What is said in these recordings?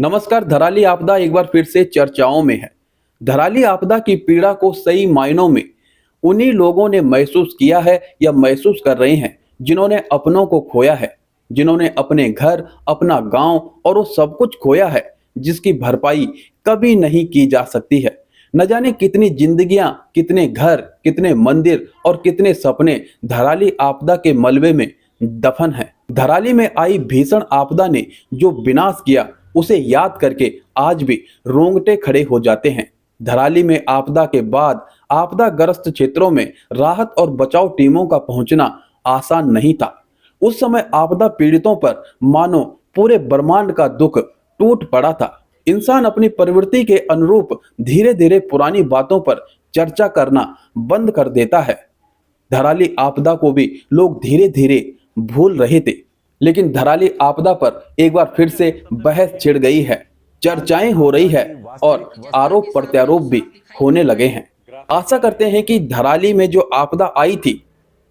नमस्कार। धराली आपदा एक बार फिर से चर्चाओं में है। धराली आपदा की पीड़ा को सही मायनों में उन्हीं लोगों ने महसूस किया है या महसूस कर रहे हैं जिन्होंने अपनों को खोया है, जिन्होंने अपने घर, अपना गांव और वो सब कुछ खोया है जिसकी भरपाई कभी नहीं की जा सकती है। न जाने कितनी जिंदगियां, कितने घर, कितने मंदिर और कितने सपने धराली आपदा के मलबे में दफन हैं। धराली में आई भीषण आपदा ने जो विनाश किया उसे याद करके आज भी रोंगटे खड़े हो जाते हैं। धराली में आपदा के बाद आपदाग्रस्त क्षेत्रों में राहत और बचाव टीमों का पहुंचना आसान नहीं था। उस समय आपदा पीड़ितों पर मानो पूरे ब्रह्मांड का दुख टूट पड़ा था। इंसान अपनी प्रवृत्ति के अनुरूप धीरे धीरे पुरानी बातों पर चर्चा करना बंद कर देता है। धराली आपदा को भी लोग धीरे धीरे भूल रहे थे, लेकिन धराली आपदा पर एक बार फिर से बहस छिड़ गई है, चर्चाएं हो रही है और आरोप प्रत्यारोप भी होने लगे हैं। आशा करते हैं कि धराली में जो आपदा आई थी,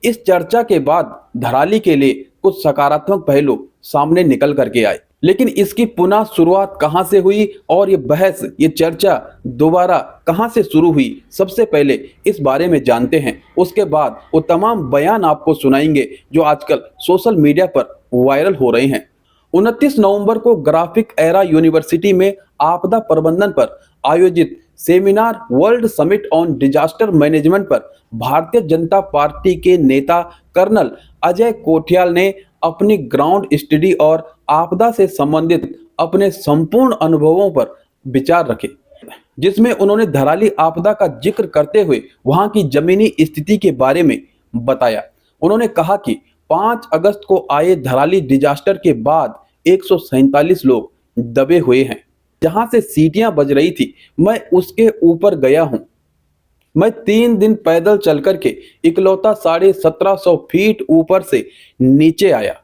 इस चर्चा के बाद धराली के लिए कुछ सकारात्मक पहलू सामने निकल करके आए। लेकिन इसकी पुनः शुरुआत कहां से हुई और ये बहस, ये चर्चा दोबारा कहां से शुरू हुई, सबसे पहले इस बारे में जानते हैं। उसके बाद वो तमाम बयान आपको सुनाएंगे जो आजकल सोशल मीडिया पर वायरल हो रहे हैं। 29 नवंबर को ग्राफिक एरा यूनिवर्सिटी में आपदा प्रबंधन पर आयोजित seminar world summit on disaster management पर भारतीय जनता पार्टी के नेता कर्नल अजय कोठियाल ने अपनी ग्राउंड स्टडी और आपदा से संबंधित अपने संपूर्ण अनुभवों पर विचार रखे, जिसमें उन्होंने धराली आपदा का जिक्र करते हुए वहां की जमीनी स्थिति के बारे में बताया। उन्होंने कहा कि 5 अगस्त को आए धराली डिजास्टर के बाद 147 लोग दबे हुए हैं। जहां से सीटियां बज रही थी, मैं उसके ऊपर गया हूं। मैं 3 दिन पैदल चल करके इकलौता 1750 फीट ऊपर से नीचे आया।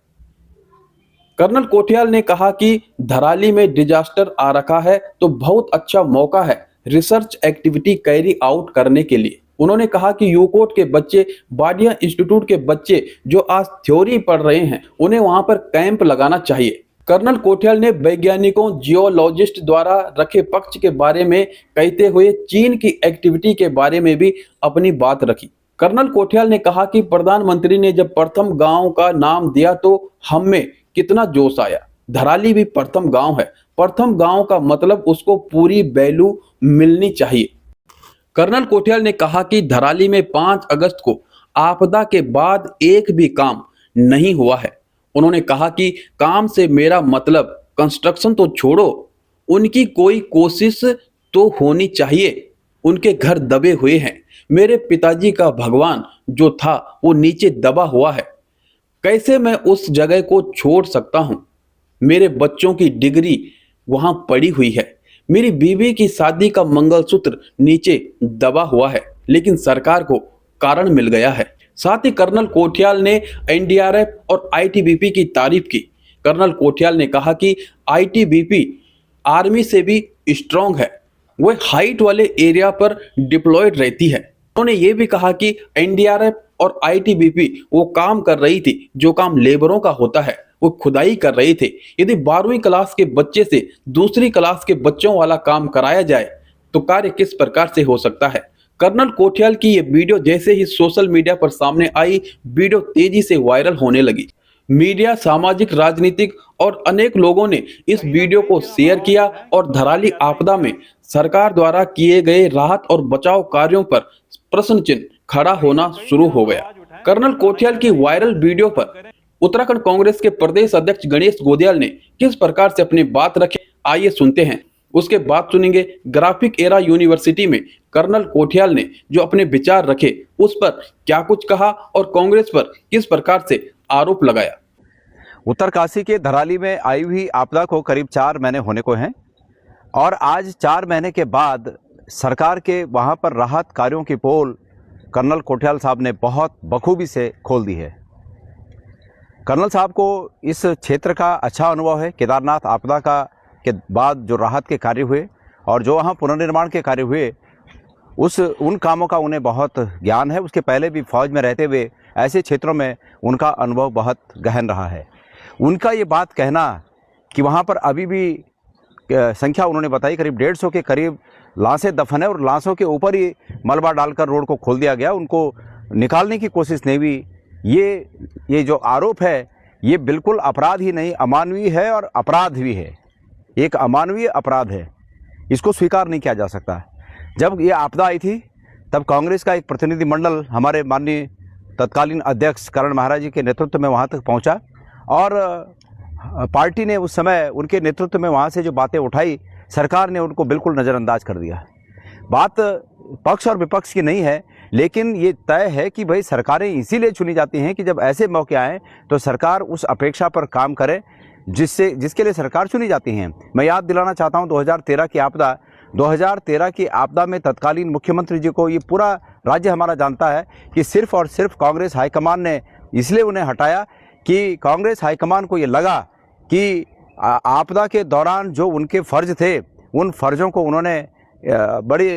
कर्नल कोठियाल ने कहा कि धराली में डिजास्टर आ रखा है तो बहुत अच्छा मौका है रिसर्च एक्टिविटी कैरी आउट करने के लिए। उन्होंने कहा कि यूकोट के बच्चे, बाडिया इंस्टीट्यूट के बच्चे जो आज थ्योरी पढ़ रहे हैं, उन्हें वहां पर कैंप लगाना चाहिए। कर्नल कोठियाल ने वैज्ञानिकों, जियोलॉजिस्ट द्वारा रखे पक्ष के बारे में कहते हुए चीन की एक्टिविटी के बारे में भी अपनी बात रखी। कर्नल कोठियाल ने कहा कि प्रधानमंत्री ने जब प्रथम गांव का नाम दिया तो हम में कितना जोश आया। धराली भी प्रथम गांव है। प्रथम गांव का मतलब उसको पूरी वैल्यू मिलनी चाहिए। कर्नल कोठियाल ने कहा कि धराली में 5 अगस्त को आपदा के बाद एक भी काम नहीं हुआ है। उन्होंने कहा कि काम से मेरा मतलब कंस्ट्रक्शन तो छोड़ो, उनकी कोई कोशिश तो होनी चाहिए। उनके घर दबे हुए हैं। मेरे पिताजी का भगवान जो था वो नीचे दबा हुआ है। कैसे मैं उस जगह को छोड़ सकता हूं? मेरे बच्चों की डिग्री वहां पड़ी हुई है। मेरी बीवी की शादी का मंगलसूत्र नीचे दबा हुआ है, लेकिन सरकार को कारण मिल गया है। साथ ही कर्नल कोठियाल ने एनडीआरएफ और आईटीबीपी की तारीफ की। कर्नल कोठियाल ने कहा कि आईटीबीपी आर्मी से भी स्ट्रांग है, वह हाइट वाले एरिया पर डिप्लॉयड रहती है। उन्होंने ये भी कहा कि एनडीआरएफ और आईटीबीपी वो काम कर रही थी जो काम लेबरों का होता है, वो खुदाई कर रहे थे। यदि 12वीं क्लास के बच्चे से दूसरी क्लास के बच्चों वाला काम कराया जाए तो कार्य किस प्रकार से हो सकता है। कर्नल कोठियाल की ये वीडियो जैसे ही सोशल मीडिया पर सामने आई, वीडियो तेजी से वायरल होने लगी। मीडिया, सामाजिक, राजनीतिक और अनेक लोगों ने इस वीडियो को शेयर किया और धराली आपदा में सरकार द्वारा किए गए राहत और बचाव कार्यों पर प्रश्न चिन्ह खड़ा होना शुरू हो गया। कर्नल कोठियाल की वायरल वीडियो पर उत्तराखंड कांग्रेस के प्रदेश अध्यक्ष गणेश गोदियाल ने किस प्रकार से अपनी बात रखी, आइए सुनते हैं। उसके बाद सुनेंगे ग्राफिक एरा यूनिवर्सिटी में कर्नल कोठियाल ने जो अपने विचार रखे उस पर क्या कुछ कहा और कांग्रेस पर किस प्रकार से आरोप लगाया। उत्तरकाशी के धराली में आई हुई आपदा को करीब 4 महीने होने को हैं और आज 4 महीने के बाद सरकार के वहां पर राहत कार्यों की पोल कर्नल कोठियाल साहब ने बहुत बखूबी से खोल दी है। कर्नल साहब को इस क्षेत्र का अच्छा अनुभव है। केदारनाथ आपदा के बाद जो राहत के कार्य हुए और जो वहाँ पुनर्निर्माण के कार्य हुए, उन कामों का उन्हें बहुत ज्ञान है। उसके पहले भी फौज में रहते हुए ऐसे क्षेत्रों में उनका अनुभव बहुत गहन रहा है। उनका ये बात कहना कि वहाँ पर अभी भी संख्या उन्होंने बताई, करीब 150 के करीब लाशें दफन है और लाशों के ऊपर ही मलबा डालकर रोड को खोल दिया गया, उनको निकालने की कोशिश नहीं हुई। ये जो आरोप है ये बिल्कुल अपराध ही नहीं, अमानवीय है और अपराध भी है, एक अमानवीय अपराध है, इसको स्वीकार नहीं किया जा सकता। जब ये आपदा आई थी तब कांग्रेस का एक प्रतिनिधिमंडल हमारे माननीय तत्कालीन अध्यक्ष करण महाराज जी के नेतृत्व में वहाँ तक पहुँचा और पार्टी ने उस समय उनके नेतृत्व में वहाँ से जो बातें उठाई, सरकार ने उनको बिल्कुल नज़रअंदाज कर दिया। बात पक्ष और विपक्ष की नहीं है, लेकिन ये तय है कि भाई सरकारें इसीलिए चुनी जाती हैं कि जब ऐसे मौके आएँ तो सरकार उस अपेक्षा पर काम करे जिसके लिए सरकार चुनी जाती हैं। मैं याद दिलाना चाहता हूँ 2013 की आपदा में तत्कालीन मुख्यमंत्री जी को ये पूरा राज्य हमारा जानता है कि सिर्फ और सिर्फ कांग्रेस हाईकमान ने इसलिए उन्हें हटाया कि कांग्रेस हाईकमान को ये लगा कि आपदा के दौरान जो उनके फ़र्ज थे उन फ़र्ज़ों को उन्होंने बड़ी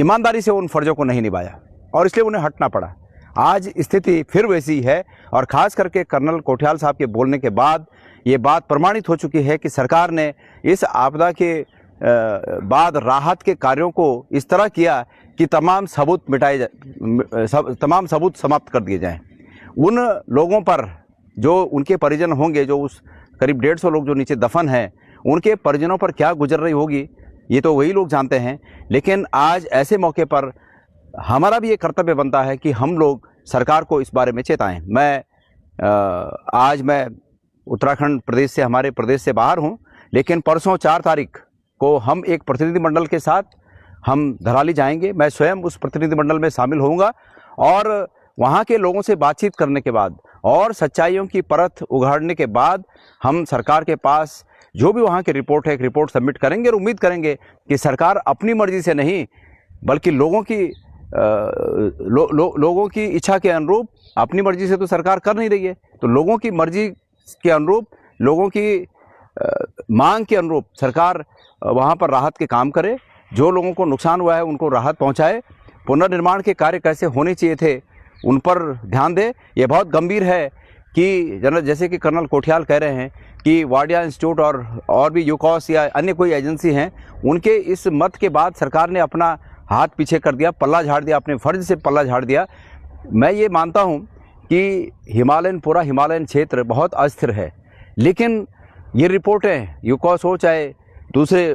ईमानदारी से उन फ़र्ज़ों को नहीं निभाया और इसलिए उन्हें हटना पड़ा। आज स्थिति फिर वैसी है और ख़ास करके कर्नल कोठियाल साहब के बोलने के बाद ये बात प्रमाणित हो चुकी है कि सरकार ने इस आपदा के बाद राहत के कार्यों को इस तरह किया कि तमाम सबूत समाप्त कर दिए जाएं। उन लोगों पर जो उनके परिजन होंगे, जो उस करीब 150 लोग जो नीचे दफन हैं, उनके परिजनों पर क्या गुजर रही होगी ये तो वही लोग जानते हैं। लेकिन आज ऐसे मौके पर हमारा भी ये कर्तव्य बनता है कि हम लोग सरकार को इस बारे में चेताएं। आज मैं उत्तराखंड प्रदेश से, हमारे प्रदेश से बाहर हूं, लेकिन परसों 4 तारीख को हम एक प्रतिनिधिमंडल के साथ हम धराली जाएंगे। मैं स्वयं उस प्रतिनिधिमंडल में शामिल होऊंगा और वहाँ के लोगों से बातचीत करने के बाद और सच्चाइयों की परत उघाड़ने के बाद हम सरकार के पास जो भी वहाँ की रिपोर्ट है, एक रिपोर्ट सबमिट करेंगे और उम्मीद करेंगे कि सरकार अपनी मर्जी से नहीं बल्कि लोगों की इच्छा के अनुरूप, अपनी मर्जी से तो सरकार कर नहीं रही है, तो लोगों की मर्जी के अनुरूप, लोगों की मांग के अनुरूप सरकार वहाँ पर राहत के काम करे, जो लोगों को नुकसान हुआ है उनको राहत पहुँचाए, पुनर्निर्माण के कार्य कैसे होने चाहिए थे उन पर ध्यान दे। ये बहुत गंभीर है कि जैसे कि कर्नल कोठियाल कह रहे हैं कि वाडिया इंस्टीट्यूट और भी यूकॉस या अन्य कोई एजेंसी हैं, उनके इस मत के बाद सरकार ने अपना हाथ पीछे कर दिया, पल्ला झाड़ दिया, अपने फर्ज से पल्ला झाड़ दिया। मैं ये मानता हूँ कि पूरा हिमालयन क्षेत्र बहुत अस्थिर है, लेकिन ये रिपोर्टें यूकॉस हो चाहे दूसरे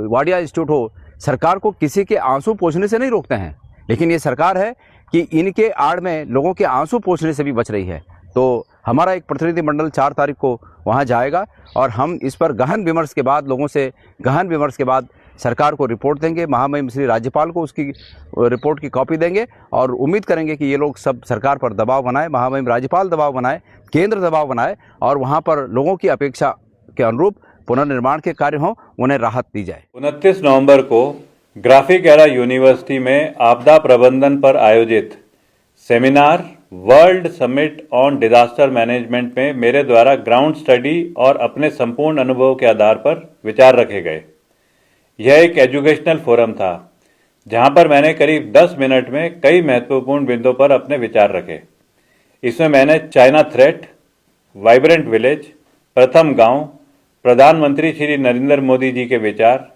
वाडिया इंस्टीट्यूट हो, सरकार को किसी के आंसू पोंछने से नहीं रोकते हैं, लेकिन ये सरकार है कि इनके आड़ में लोगों के आंसू पोंछने से भी बच रही है। तो हमारा एक प्रतिनिधिमंडल 4 तारीख को वहां जाएगा और हम इस पर गहन विमर्श के बाद, लोगों से गहन विमर्श के बाद सरकार को रिपोर्ट देंगे, महामहिम श्री राज्यपाल को उसकी रिपोर्ट की कॉपी देंगे और उम्मीद करेंगे कि ये लोग सब सरकार पर दबाव बनाए, महामहिम राज्यपाल दबाव बनाए, केंद्र दबाव बनाए और वहाँ पर लोगों की अपेक्षा के अनुरूप पुनर्निर्माण के कार्य हों, उन्हें राहत दी जाए। 29 नवंबर को ग्राफिक एरा यूनिवर्सिटी में आपदा प्रबंधन पर आयोजित seminar world summit on disaster management में मेरे द्वारा ग्राउंड स्टडी और अपने संपूर्ण अनुभव के आधार पर विचार रखे गए। यह एक एजुकेशनल फोरम था जहां पर मैंने करीब 10 मिनट में कई महत्वपूर्ण बिंदुओं पर अपने विचार रखे। इसमें मैंने चाइना थ्रेट, वाइब्रेंट विलेज, प्रथम गांव, प्रधानमंत्री श्री नरेंद्र मोदी जी के विचार,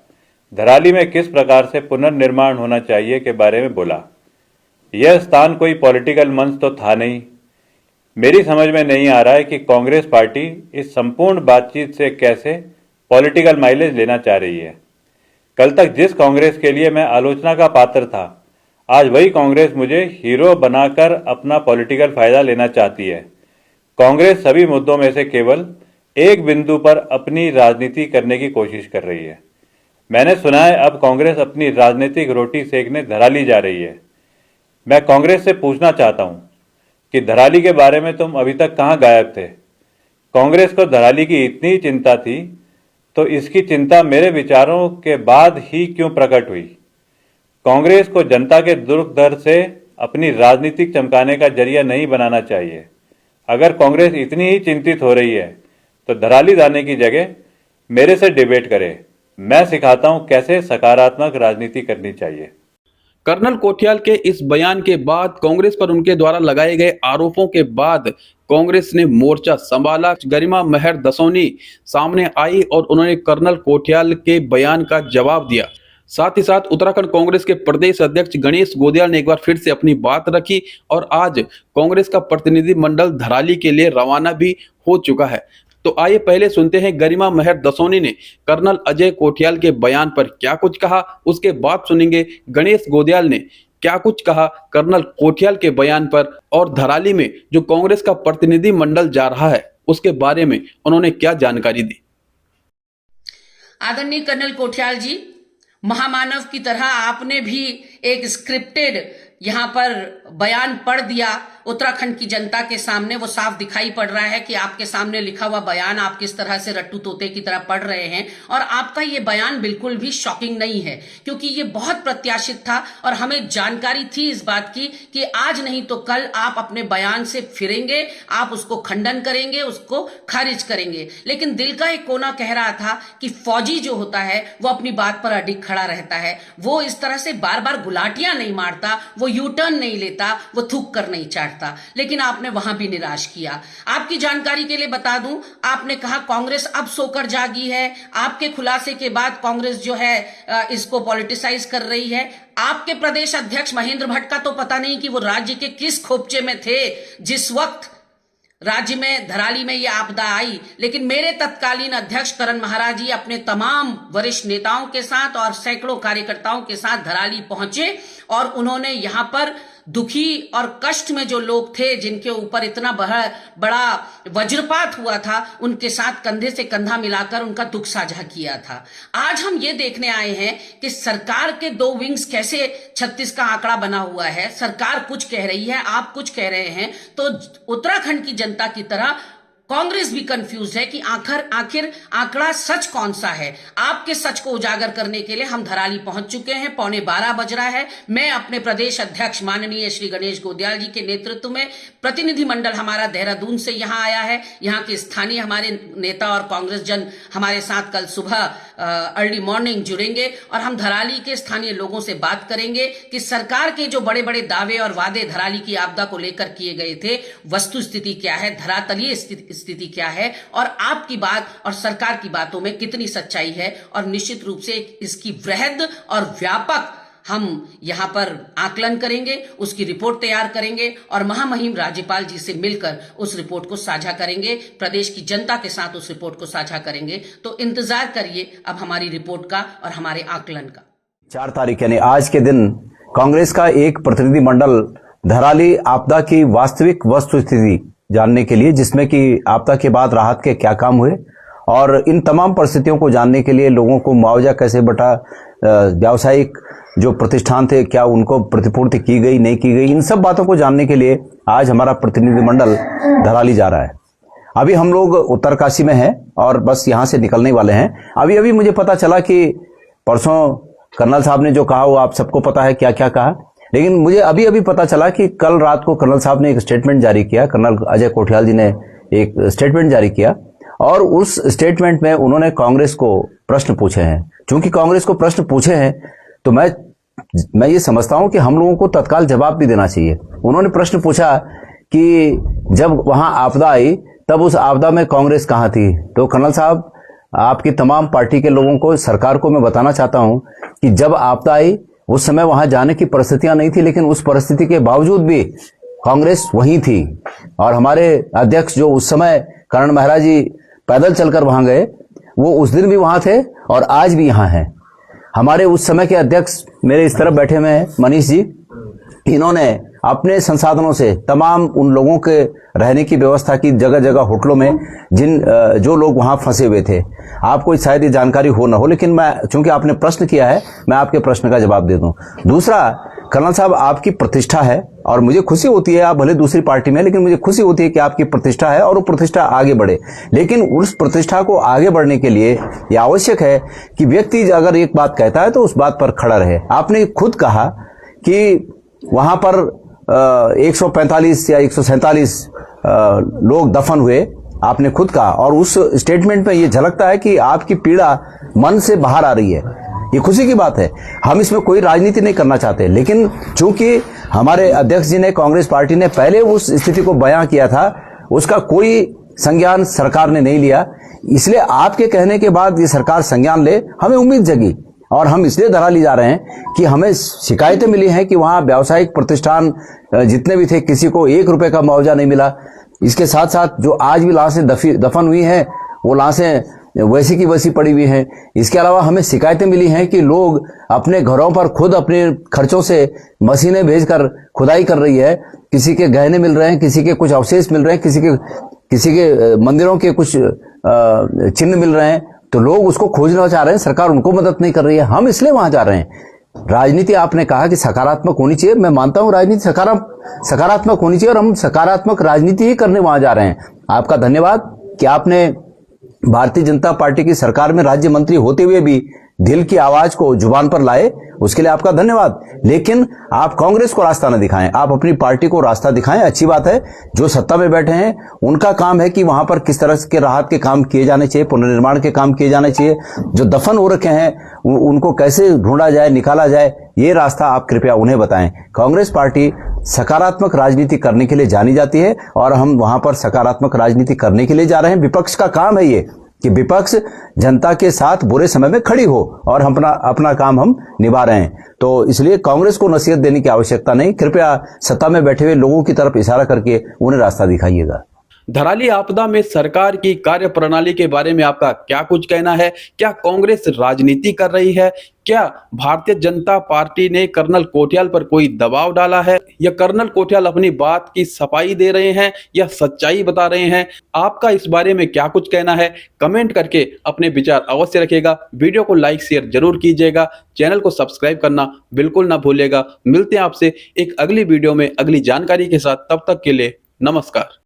धराली में किस प्रकार से पुनर्निर्माण होना चाहिए के बारे में बोला। यह स्थान कोई पॉलिटिकल मंच तो था नहीं। मेरी समझ में नहीं आ रहा है कि कांग्रेस पार्टी इस संपूर्ण बातचीत से कैसे पॉलिटिकल माइलेज लेना चाह रही है। कल तक जिस कांग्रेस के लिए मैं आलोचना का पात्र था, आज वही कांग्रेस मुझे हीरो बनाकर अपना पॉलिटिकल फायदा लेना चाहती है। कांग्रेस सभी मुद्दों में से केवल एक बिंदु पर अपनी राजनीति करने की कोशिश कर रही है। मैंने सुना है अब कांग्रेस अपनी राजनीतिक रोटी सेकने धराली जा रही है। मैं कांग्रेस से पूछना चाहता हूं कि धराली के बारे में तुम अभी तक कहां गायब थे? कांग्रेस को धराली की इतनी चिंता थी तो इसकी चिंता मेरे विचारों के बाद ही क्यों प्रकट हुई? कांग्रेस को जनता के दुख दर्द से अपनी राजनीतिक चमकाने का जरिया नहीं बनाना चाहिए। अगर कांग्रेस इतनी ही चिंतित हो रही है तो धराली जाने की जगह मेरे से डिबेट करे। मैं सिखाता हूं कैसे सकारात्मक राजनीति करनी चाहिए। कर्नल कोठियाल के इस बयान के बाद कांग्रेस पर उनके द्वारा लगाए गए आरोपों के बाद कांग्रेस ने मोर्चा संभाला। गरिमा महर दसौनी सामने आई और उन्होंने कर्नल कोठियाल के बयान का जवाब दिया। साथ ही साथ उत्तराखंड कांग्रेस के प्रदेश अध्यक्ष गणेश गोदियाल ने एक बार फिर से अपनी बात रखी और आज कांग्रेस का प्रतिनिधिमंडल धराली के लिए रवाना भी हो चुका है। तो आइए पहले सुनते हैं गरिमा महर दसौनी ने कर्नल अजय कोठियाल के बयान पर क्या कुछ कहा, उसके बाद सुनेंगे गणेश गोदियाल ने क्या कुछ कहा कर्नल कोठियाल के बयान पर और धराली में जो कांग्रेस का प्रतिनिधि मंडल जा रहा है उसके बारे में उन्होंने क्या जानकारी दी। आदरणीय कर्नल कोठियाल जी, महामानव की तरह आपने भी एक स्क्रिप्टेड यहाँ पर बयान पढ़ दिया उत्तराखंड की जनता के सामने। वो साफ दिखाई पड़ रहा है कि आपके सामने लिखा हुआ बयान आप किस तरह से रट्टू तोते की तरह पढ़ रहे हैं और आपका ये बयान बिल्कुल भी शॉकिंग नहीं है, क्योंकि ये बहुत प्रत्याशित था और हमें जानकारी थी इस बात की कि आज नहीं तो कल आप अपने बयान से फिरेंगे, आप उसको खंडन करेंगे, उसको खारिज करेंगे। लेकिन दिल का एक कोना कह रहा था कि फौजी जो होता है वो अपनी बात पर अडिग खड़ा रहता है, वो इस तरह से बार बार गुलाटियां नहीं मारता, वो यू टर्न नहीं लेता, वो थूक कर नहीं चाटता। लेकिन आपने वहां भी निराश किया। आपकी जानकारी के लिए बता दूं, आपने कहा कांग्रेस अब सोकर जागी है, आपके खुलासे के बाद कांग्रेस जो है इसको पॉलिटिसाइज कर रही है। आपके प्रदेश अध्यक्ष महेंद्र भट्ट का तो पता नहीं कि वो राज्य के किस खोपचे में थे जिस वक्त राज्य में धराली में यह आपदा आई, लेकिन मेरे तत्कालीन अध्यक्ष करण महाराज जी अपने तमाम वरिष्ठ नेताओं के साथ और सैकड़ों कार्यकर्ताओं के साथ धराली पहुंचे और उन्होंने यहां पर दुखी और कष्ट में जो लोग थे, जिनके ऊपर इतना बड़ा वज्रपात हुआ था, उनके साथ कंधे से कंधा मिलाकर उनका दुख साझा किया था। आज हम ये देखने आए हैं कि सरकार के दो विंग्स कैसे 36 का आंकड़ा बना हुआ है। सरकार कुछ कह रही है, आप कुछ कह रहे हैं, तो उत्तराखंड की जनता की तरह कांग्रेस भी कंफ्यूज है कि आखिर आंकड़ा सच कौन सा है। आपके सच को उजागर करने के लिए हम धराली पहुंच चुके हैं। 11:15 बज रहा है। मैं अपने प्रदेश अध्यक्ष माननीय श्री गणेश गोदियाल जी के नेतृत्व में प्रतिनिधिमंडल हमारा देहरादून से यहां आया है। यहां के स्थानीय हमारे नेता और कांग्रेस जन हमारे साथ कल सुबह अर्ली मॉर्निंग जुड़ेंगे और हम धराली के स्थानीय लोगों से बात करेंगे कि सरकार के जो बड़े बड़े दावे और वादे धराली की आपदा को लेकर किए गए थे, वस्तु स्थिति क्या है, धरातलीय स्थिति क्या है और आपकी बात और सरकार की बातों में कितनी सच्चाई है। और निश्चित रूप से इसकी वृहद और व्यापक हम यहां पर आकलन करेंगे, उसकी रिपोर्ट तैयार करेंगे और महामहिम राज्यपाल जी से मिलकर उस रिपोर्ट को साझा करेंगे, प्रदेश की जनता के साथ उस रिपोर्ट को साझा करेंगे। तो इंतजार करिए अब हमारी रिपोर्ट का और हमारे आकलन का। 4 तारीख यानी आज के दिन कांग्रेस का एक प्रतिनिधिमंडल धराली आपदा की वास्तविक वस्तु स्थिति जानने के लिए, जिसमें कि आपदा के बाद राहत के क्या काम हुए और इन तमाम परिस्थितियों को जानने के लिए लोगों को मुआवजा कैसे बटा, व्यावसायिक जो प्रतिष्ठान थे क्या उनको प्रतिपूर्ति की गई नहीं की गई, इन सब बातों को जानने के लिए आज हमारा प्रतिनिधिमंडल धराली जा रहा है। अभी हम लोग उत्तरकाशी में हैं और बस यहाँ से निकलने वाले हैं। अभी अभी मुझे पता चला कि परसों कर्नल साहब ने जो कहा वो आप सबको पता है क्या क्या कहा, लेकिन मुझे अभी अभी पता चला कि कल रात को कर्नल साहब ने एक स्टेटमेंट जारी किया, कर्नल अजय कोठियाल जी ने एक स्टेटमेंट जारी किया और उस स्टेटमेंट में उन्होंने कांग्रेस को प्रश्न पूछे हैं। चूंकि कांग्रेस को प्रश्न पूछे हैं तो मैं ये समझता हूं कि हम लोगों को तत्काल जवाब भी देना चाहिए। उन्होंने प्रश्न पूछा कि जब वहां आपदा आई तब उस आपदा में कांग्रेस कहां थी। तो कर्नल साहब, आपकी तमाम पार्टी के लोगों को, सरकार को मैं बताना चाहता हूं कि जब आपदा आई उस समय वहां जाने की परिस्थितियां नहीं थी, लेकिन उस परिस्थिति के बावजूद भी कांग्रेस वहीं थी और हमारे अध्यक्ष जो उस समय करण महाराज जी पैदल चलकर वहां गए, वो उस दिन भी वहां थे और आज भी यहां हैं। हमारे उस समय के अध्यक्ष मेरे इस तरफ बैठे हुए हैं मनीष जी, इन्होंने अपने संसाधनों से तमाम उन लोगों के रहने की व्यवस्था की, जगह जगह होटलों में जो लोग वहां फंसे हुए थे। आपको शायद ये जानकारी हो ना हो, लेकिन मैं चूंकि आपने प्रश्न किया है मैं आपके प्रश्न का जवाब दे दूं। दूसरा, कर्नल साहब, आपकी प्रतिष्ठा है और मुझे खुशी होती है, आप भले दूसरी पार्टी में, लेकिन मुझे खुशी होती है कि आपकी प्रतिष्ठा है और वो प्रतिष्ठा आगे बढ़े। लेकिन उस प्रतिष्ठा को आगे बढ़ने के लिए यह आवश्यक है कि व्यक्ति अगर एक बात कहता है तो उस बात पर खड़ा रहे। आपने खुद कहा कि वहां पर 145 या 147 लोग दफन हुए, आपने खुद कहा, और उस स्टेटमेंट में ये झलकता है कि आपकी पीड़ा मन से बाहर आ रही है ये खुशी की बात है। हम इसमें कोई राजनीति नहीं करना चाहते, लेकिन चूंकि हमारे अध्यक्ष जी ने, कांग्रेस पार्टी ने पहले उस स्थिति को बयां किया था, उसका कोई संज्ञान सरकार ने नहीं लिया, इसलिए आपके कहने के बाद ये सरकार संज्ञान ले, हमें उम्मीद जगी। और हम इसलिए धराली जा रहे हैं कि हमें शिकायतें मिली हैं कि वहां व्यावसायिक प्रतिष्ठान जितने भी थे, किसी को 1 रुपए का मुआवजा नहीं मिला। इसके साथ साथ जो आज भी लाशें दफन हुई हैं, वो लाशें वैसी की वैसी पड़ी हुई हैं। इसके अलावा हमें शिकायतें मिली हैं कि लोग अपने घरों पर खुद अपने खर्चों से मशीनें भेजकर खुदाई कर रही है, किसी के गहने मिल रहे हैं, किसी के कुछ अवशेष मिल रहे हैं, किसी के मंदिरों के कुछ चिन्ह मिल रहे हैं, तो लोग उसको खोजना चाह रहे हैं, सरकार उनको मदद नहीं कर रही है। हम इसलिए वहां जा रहे हैं। राजनीति आपने कहा कि सकारात्मक होनी चाहिए, मैं मानता हूं राजनीति सकारात्मक होनी चाहिए, और हम सकारात्मक राजनीति ही करने वहां जा रहे हैं। आपका धन्यवाद कि आपने भारतीय जनता पार्टी की सरकार में राज्य मंत्री होते हुए भी दिल की आवाज को जुबान पर लाए, उसके लिए आपका धन्यवाद। लेकिन आप कांग्रेस को रास्ता न दिखाएं, आप अपनी पार्टी को रास्ता दिखाएं। अच्छी बात है, जो सत्ता में बैठे हैं उनका काम है कि वहां पर किस तरह के राहत के काम किए जाने चाहिए, पुनर्निर्माण के काम किए जाने चाहिए, जो दफन हो रखे हैं उनको कैसे ढूंढा जाए, निकाला जाए, ये रास्ता आप कृपया उन्हें बताएं। कांग्रेस पार्टी सकारात्मक राजनीति करने के लिए जानी जाती है, और हम वहां पर सकारात्मक राजनीति करने के लिए जा रहे हैं। विपक्ष का काम है ये कि विपक्ष जनता के साथ बुरे समय में खड़ी हो, और हम अपना काम हम निभा रहे हैं। तो इसलिए कांग्रेस को नसीहत देने की आवश्यकता नहीं, कृपया सत्ता में बैठे हुए लोगों की तरफ इशारा करके उन्हें रास्ता दिखाइएगा। धराली आपदा में सरकार की कार्यप्रणाली के बारे में आपका क्या कुछ कहना है? क्या कांग्रेस राजनीति कर रही है? क्या भारतीय जनता पार्टी ने कर्नल कोठियाल पर कोई दबाव डाला है, या कर्नल कोठियाल अपनी बात की सफाई दे रहे हैं या सच्चाई बता रहे हैं? आपका इस बारे में क्या कुछ कहना है? कमेंट करके अपने विचार अवश्य रखिएगा। वीडियो को लाइक शेयर जरूर कीजिएगा, चैनल को सब्सक्राइब करना बिल्कुल ना भूलिएगा। मिलते हैं आपसे एक अगली वीडियो में अगली जानकारी के साथ, तब तक के लिए नमस्कार।